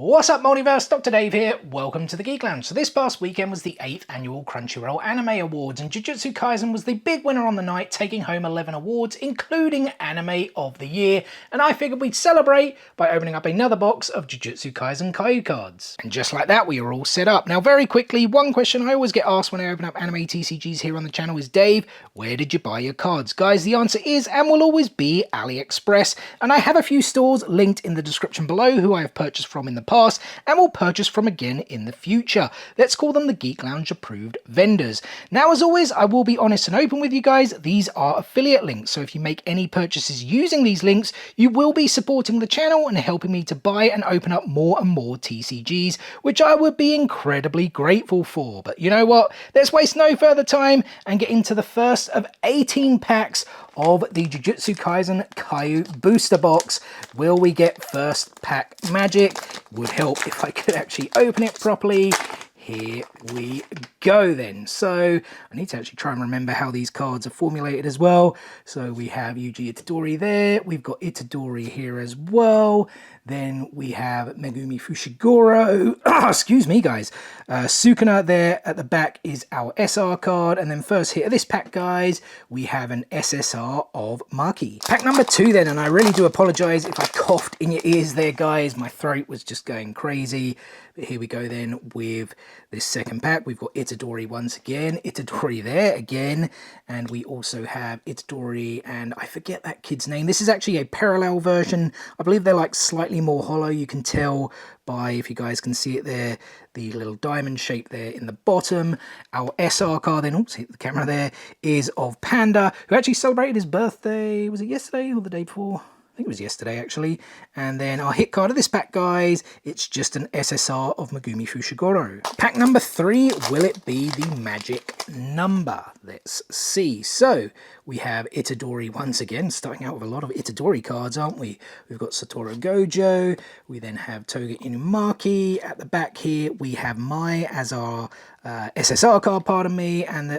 What's up, Multiverse? Dr. Dave here. Welcome to the Geek Lounge. So this past weekend was the 8th annual Crunchyroll Anime Awards, and Jujutsu Kaisen was the big winner on the night, taking home 11 awards, including Anime of the Year, and I figured we'd celebrate by opening up another box of Jujutsu Kaisen Kayou cards. And just like that, we are all set up. Now, very quickly, one question I always get asked when I open up Anime TCGs here on the channel is, Dave, where did you buy your cards? Guys, the answer is and will always be AliExpress, and I have a few stores linked in the description below who I have purchased from in the past and will purchase from again in the future. Let's call them the Geek Lounge approved vendors. Now, as always, I will be honest and open with you guys. These are affiliate links, so if you make any purchases using these links, you will be supporting the channel and helping me to buy and open up more and more TCGs, which I would be incredibly grateful for. But you know what? Let's waste no further time and get into the first of 18 packs of the Jujutsu Kaisen Kayou booster box. Will we get first pack magic? Would help if I could actually open it properly. Here we go then. So I need to actually try and remember how these cards are formulated as well. So we have Yuji Itadori there. We've got Itadori here as well. Then we have Megumi Fushiguro. Excuse me, guys. Sukuna there at the back is our SR card. And then first hit of this pack, guys, we have an SSR of Maki. Pack number 2 then, and I really do apologize if I coughed in your ears there, guys. My throat was just going crazy. But here we go then with this second pack. We've got Itadori once again. Itadori there again. And we also have Itadori, and I forget that kid's name. This is actually a parallel version. I believe they're like slightly more hollow. You can tell by, if you guys can see it there, the little diamond shape there in the bottom. Our SR card then, oops, hit the camera there, is of Panda, who actually celebrated his birthday. Was it yesterday or the day before? I think it was yesterday actually. And then our hit card of this pack, guys, it's just an SSR of Megumi Fushiguro. Pack number 3, will it be the magic number? Let's see. So we have Itadori once again, starting out with a lot of Itadori cards, aren't we? We've got Satoru Gojo. We then have Toga Inumaki. At the back here, we have Mai as our SSR card, pardon me, and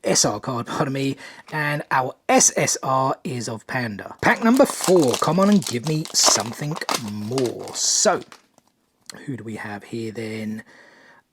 SR card, pardon me, and our SSR is of Panda. Pack number 4, come on and give me something more. So, who do we have here then?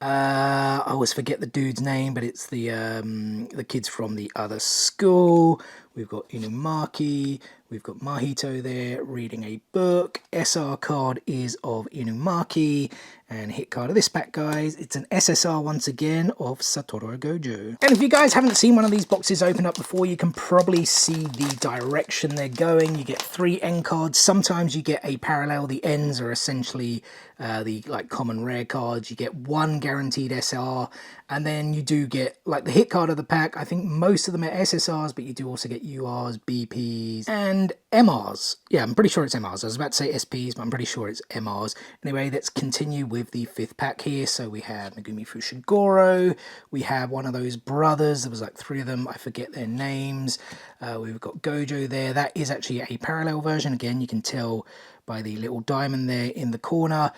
I always forget the dude's name, but it's the kids from the other school. We've got Inumaki, we've got Mahito there reading a book. SR card is of Inumaki, and hit card of this pack, guys, it's an SSR once again of Satoru Gojo. And if you guys haven't seen one of these boxes open up before, you can probably see the direction they're going. You get 3 end cards. Sometimes you get a parallel. The ends are essentially the like common rare cards. You get 1 guaranteed SR, and then you do get like the hit card of the pack. I think most of them are SSRs, but you do also get URs, BPs, and MRs. Yeah, I'm pretty sure it's MRs. I was about to say SPs, but I'm pretty sure it's MRs. Anyway, let's continue with the 5th pack here. So we have Megumi Fushiguro. We have one of those brothers. There was like 3 of them. I forget their names. We've got Gojo there. That is actually a parallel version. Again, you can tell by the little diamond there in the corner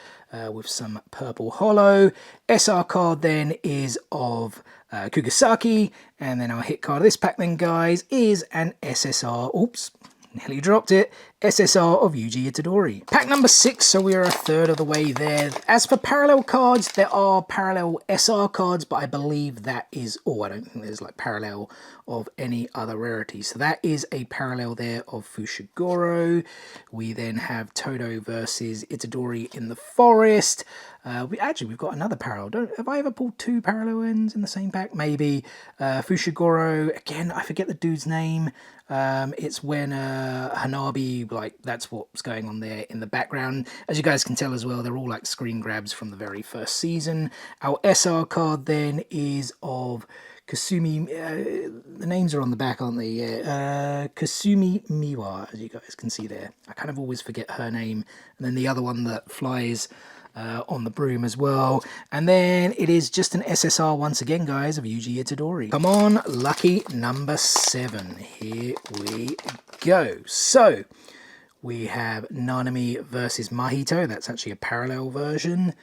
with some purple hollow. SR card then is of Kugisaki, and then our hit card of this pack then, guys, is an SSR, oops, nearly dropped it, SSR of Yuji Itadori. Pack number 6, so we are a third of the way there. As for parallel cards, there are parallel SR cards, but I believe that is all. I don't think there's like parallel of any other rarity. So that is a parallel there of Fushiguro. We then have Todo versus Itadori in the forest. We've got another parallel. Have I ever pulled 2 parallel ends in the same pack? Maybe. Fushiguro, again, I forget the dude's name. It's when Hanabi, like, that's what's going on there in the background. As you guys can tell as well, they're all like screen grabs from the very first season. Our SR card then is of Kasumi, the names are on the back, aren't they? Yeah. Kasumi Miwa, as you guys can see there. I kind of always forget her name. And then the other one that flies on the broom as well. And then it is just an SSR once again, guys, of Yuji Itadori. Come on, lucky number 7. Here we go. So we have Nanami versus Mahito. That's actually a parallel version.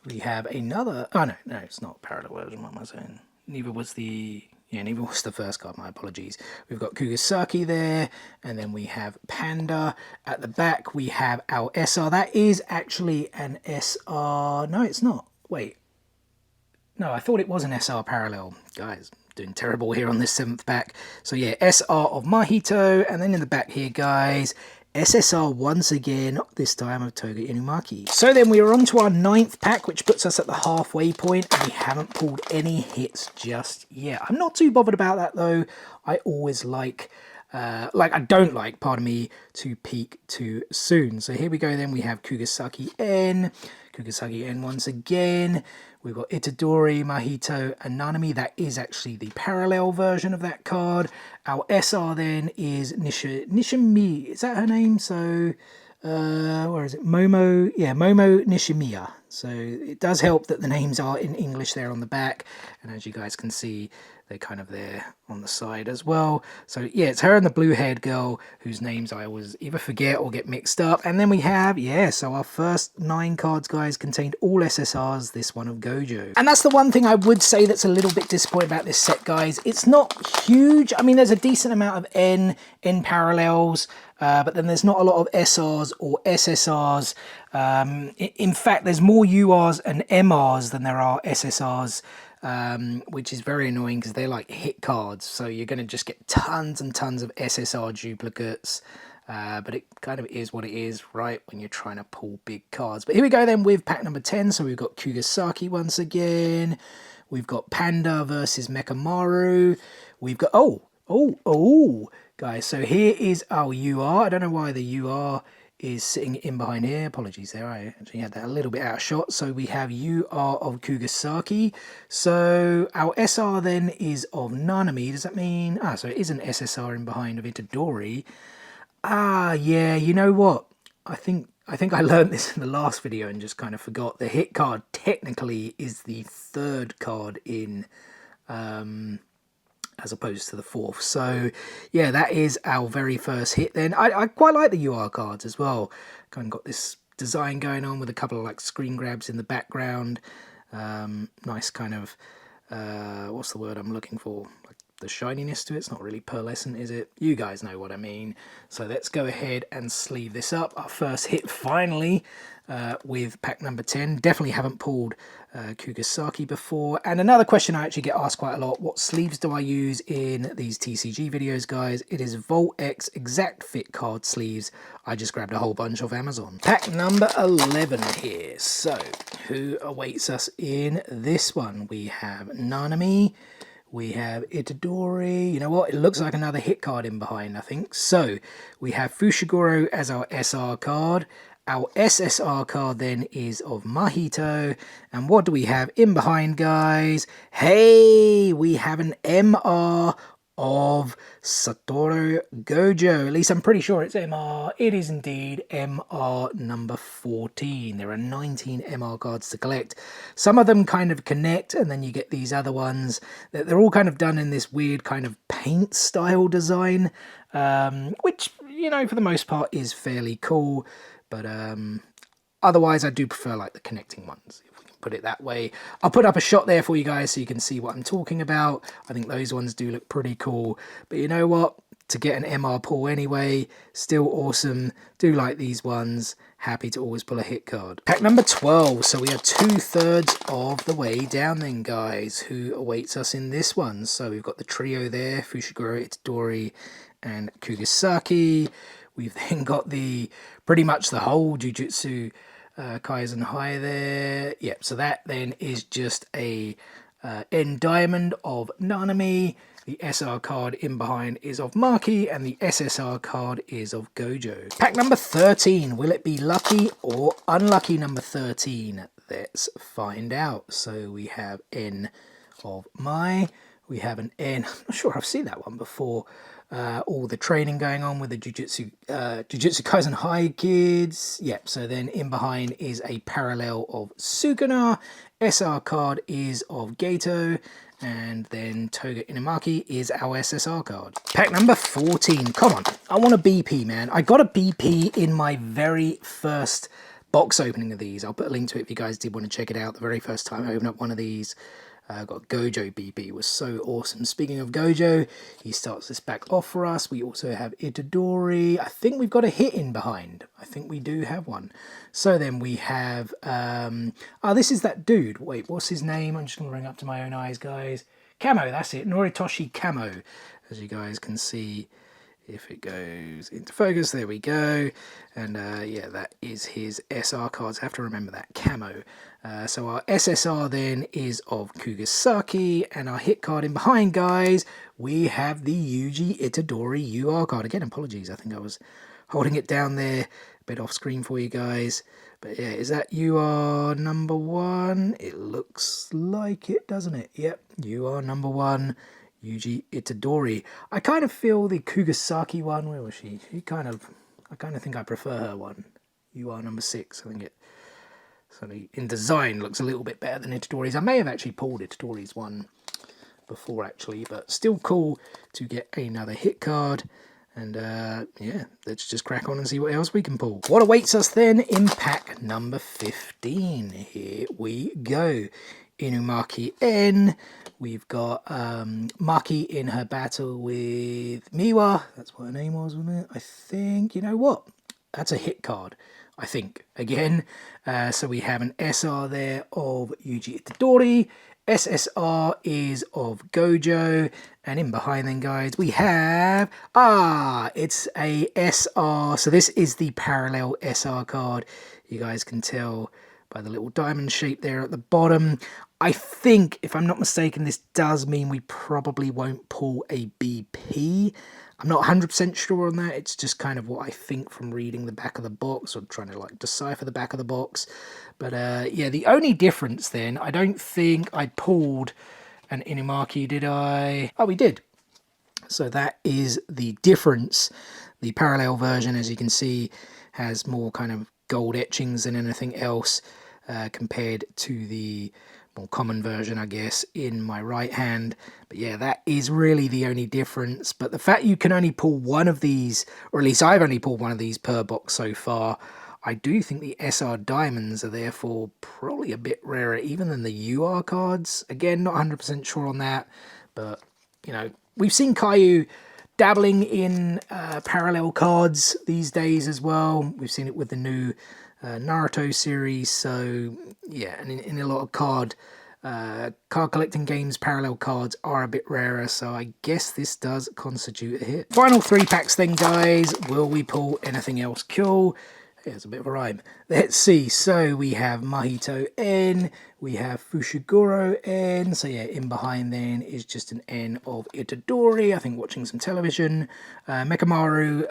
We have another, oh no, it's not a parallel version, what am I saying? Neither was the Yeah, neither was the first card, my apologies. We've got Kugisaki there, and then we have Panda. At the back, we have our SR. That is actually an SR. No, it's not. Wait. No, I thought it was an SR parallel. Guys, doing terrible here on this 7th pack. So yeah, SR of Mahito, and then in the back here, guys, SSR once again, this time of Toga Inumaki. So then we are on to our 9th pack, which puts us at the halfway point, and we haven't pulled any hits just yet. I'm not too bothered about that though. I always like I don't like, pardon me, to peak too soon. So here we go then, we have Kugisaki N once again. We've got Itadori, Mahito, and Nanami. That is actually the parallel version of that card. Our SR then is Nishimi. Is that her name? So, where is it? Momo. Yeah, Momo Nishimiya. So it does help that the names are in English there on the back. And as you guys can see, they're kind of there on the side as well. So yeah, it's her and the blue-haired girl whose names I always either forget or get mixed up. And then we have, yeah, so our first 9 cards, guys, contained all SSRs, this one of Gojo. And that's the one thing I would say that's a little bit disappointing about this set, guys. It's not huge. I mean, there's a decent amount of N parallels, but then there's not a lot of SRs or SSRs. In fact, there's more URs and MRs than there are SSRs. Which is very annoying because they're like hit cards, so you're going to just get tons and tons of SSR duplicates, but it kind of is what it is, right, when you're trying to pull big cards. But here we go then with pack number 10. So we've got Kugisaki once again, we've got Panda versus Mekamaru, we've got guys, so here is our UR. I don't know why the UR is sitting in behind here. Apologies there, I actually had that a little bit out of shot. So we have UR of Kugisaki. So our SR then is of Nanami. Does that mean... so it is an SSR in behind of Itadori. Yeah, you know what? I think I learned this in the last video and just kind of forgot. The hit card technically is the 3rd card in... as opposed to the 4th. So yeah, that is our very first hit then. I quite like the UR cards as well. Kind of got this design going on with a couple of like screen grabs in the background. Nice kind of, what's the word I'm looking for? Like the shininess to it. It's not really pearlescent, is it? You guys know what I mean. So let's go ahead and sleeve this up. Our first hit finally with pack number 10. Definitely haven't pulled Kugisaki before. And another question I actually get asked quite a lot, what sleeves do I use in these TCG videos, guys? It is Volt X Exact Fit card sleeves. I just grabbed a whole bunch off Amazon. Pack number 11 here. So who awaits us in this one? We have Nanami. We have Itadori. You know what? It looks like another hit card in behind, I think. So we have Fushiguro as our SR card. Our SSR card then is of Mahito. And what do we have in behind, guys? Hey, we have an MR of Satoru Gojo. At least I'm pretty sure it's MR. It is indeed MR number 14. There are 19 MR cards to collect. Some of them kind of connect, and then you get these other ones. They're all kind of done in this weird kind of paint style design, which, you know, for the most part is fairly cool. But otherwise, I do prefer like the connecting ones, if we can put it that way. I'll put up a shot there for you guys so you can see what I'm talking about. I think those ones do look pretty cool. But you know what? To get an MR pull anyway, still awesome. Do like these ones. Happy to always pull a hit card. Pack number 12. So we are 2/3 of the way down then, guys. Who awaits us in this one? So we've got the trio there, Fushiguro, Itadori, and Kugisaki. We've then got pretty much the whole Jujutsu Kaisen High there. Yep, so that then is just a N Diamond of Nanami. The SR card in behind is of Maki, and the SSR card is of Gojo. Pack number 13. Will it be lucky or unlucky number 13? Let's find out. So we have N of Mai. We have an N. I'm not sure I've seen that one before. All the training going on with the Jujutsu Kaisen High kids. Yep, so then in behind is a parallel of Sukuna. SR card is of Gato. And then Toga Inumaki is our SSR card. Pack number 14. Come on, I want a BP, man. I got a BP in my very first box opening of these. I'll put a link to it if you guys did want to check it out. The very first time I opened up one of these. Got Gojo BP, was so awesome. Speaking of Gojo, he starts this back off for us. We also have Itadori. I think we've got a hit in behind. I think we do have one. So then we have, this is that dude. Wait, what's his name? I'm just going to bring up to my own eyes, guys. Camo, that's it. Noritoshi Camo, as you guys can see. If it goes into focus, there we go. And yeah, that is his SR cards. I have to remember that, Camo. So our SSR then is of Kugasaki. And our hit card in behind, guys, we have the Yuji Itadori UR card. Again, apologies. I think I was holding it down there a bit off screen for you guys. But yeah, is that UR number 1? It looks like it, doesn't it? Yep, UR number 1. Yuji Itadori. I kind of feel the Kugasaki one, where was she? I kind of think I prefer her one. UR number 6. I think it certainly in design looks a little bit better than Itadori's. I may have actually pulled Itadori's one before actually, but still cool to get another hit card. And yeah, let's just crack on and see what else we can pull. What awaits us then in pack number 15? Here we go. Inumaki N. We've got Maki in her battle with Miwa. That's what her name was, wasn't it? I think. You know what? That's a hit card, I think. Again, so we have an SR there of Yuji Itadori. SSR is of Gojo. And in behind then, guys, we have... it's a SR. So this is the parallel SR card. You guys can tell by the little diamond shape there at the bottom. I think, if I'm not mistaken, this does mean we probably won't pull a BP. I'm not 100% sure on that. It's just kind of what I think from reading the back of the box or trying to like decipher the back of the box. But yeah, the only difference then, I don't think I pulled an Inumaki, did I? Oh, we did. So that is the difference. The parallel version, as you can see, has more kind of gold etchings than anything else compared to the more common version, I guess, in my right hand. But yeah, that is really the only difference. But the fact you can only pull one of these, or at least I've only pulled one of these per box so far, I do think the SR diamonds are therefore probably a bit rarer even than the UR cards. Again, not 100% sure on that, but you know, we've seen Kayou dabbling in parallel cards these days as well. We've seen it with the new Naruto series. So yeah, and in a lot of card collecting games, parallel cards are a bit rarer. So I guess this does constitute a hit. Final 3 packs then, guys. Will we pull anything else cool? Here's a bit of a rhyme. Let's see. So we have Mahito N. We have Fushiguro N. So yeah, in behind then is just an N of Itadori. I think watching some television. Mekamaru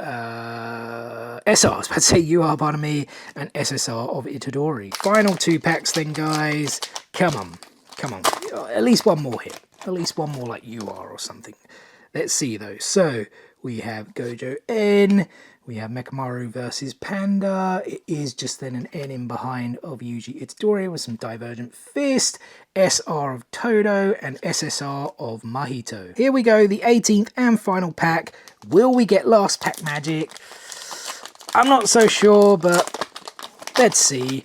SR. I was about to say UR, pardon me. And SSR of Itadori. Final 2 packs then, guys. Come on. Come on. At least one more hit. At least one more like UR or something. Let's see though. So we have Gojo N. We have Mekamaru versus Panda. It is just then an N in behind of Yuji Itadori with some Divergent Fist, SR of Todo, and SSR of Mahito. Here we go, the 18th and final pack. Will we get last pack magic? I'm not so sure, but let's see.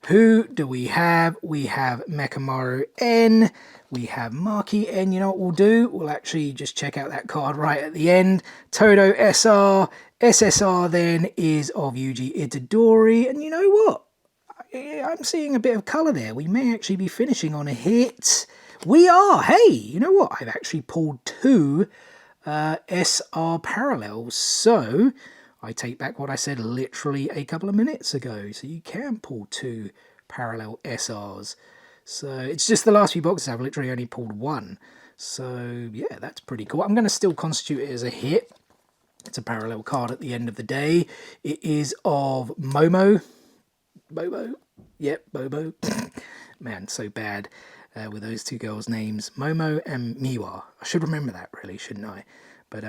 Who do we have? We have Mekamaru N. We have Maki N. You know what we'll do? We'll actually just check out that card right at the end. Todo SR. SSR then is of Yuji Itadori. And you know what? I'm seeing a bit of colour there. We may actually be finishing on a hit. We are. Hey, you know what? I've actually pulled 2 SR parallels. So I take back what I said literally a couple of minutes ago. So you can pull 2 parallel SRs. So it's just the last few boxes I've literally only pulled 1. So yeah, that's pretty cool. I'm going to still constitute it as a hit. It's a parallel card at the end of the day. It is of Momo. Bobo? Yep, Bobo. Man, so bad with those 2 girls' names. Momo and Miwa. I should remember that really, shouldn't I? But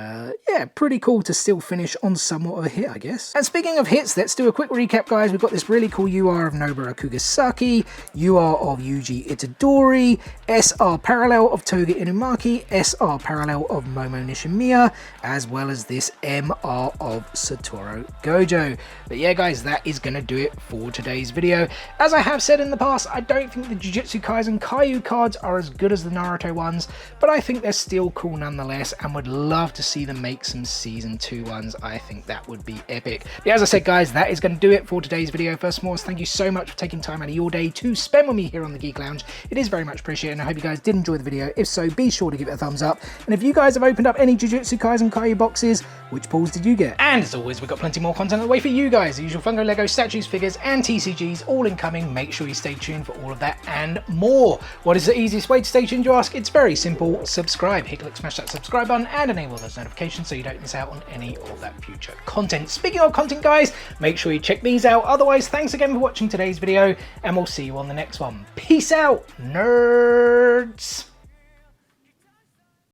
yeah, pretty cool to still finish on somewhat of a hit, I guess. And speaking of hits, let's do a quick recap, guys. We've got this really cool UR of Nobara Kugisaki, UR of Yuji Itadori, SR Parallel of Toga Inumaki, SR Parallel of Momo Nishimiya, as well as this MR of Satoru Gojo. But yeah, guys, that is going to do it for today's video. As I have said in the past, I don't think the Jujutsu Kaisen Kayou cards are as good as the Naruto ones, but I think they're still cool nonetheless, and would love to see them make some season 2 ones. I think that would be epic. But yeah, as I said, guys, that is going to do it for today's video. First and foremost, thank you so much for taking time out of your day to spend with me here on the Geek Lounge. It is very much appreciated, and I hope you guys did enjoy the video. If so, be sure to give it a thumbs up. And if you guys have opened up any Jujutsu Kaisen Kayou boxes, which pulls did you get? And as always, we've got plenty more content on the way for you guys. The usual Funko, Lego, statues, figures, and TCGs all incoming. Make sure you stay tuned for all of that and more. What is the easiest way to stay tuned, you ask? It's very simple. Subscribe. Hit click, smash that subscribe button, and enable those notifications so you don't miss out on any of that future content. Speaking of content, guys, make sure you check these out. Otherwise, thanks again for watching today's video, and we'll see you on the next one. Peace out, nerds!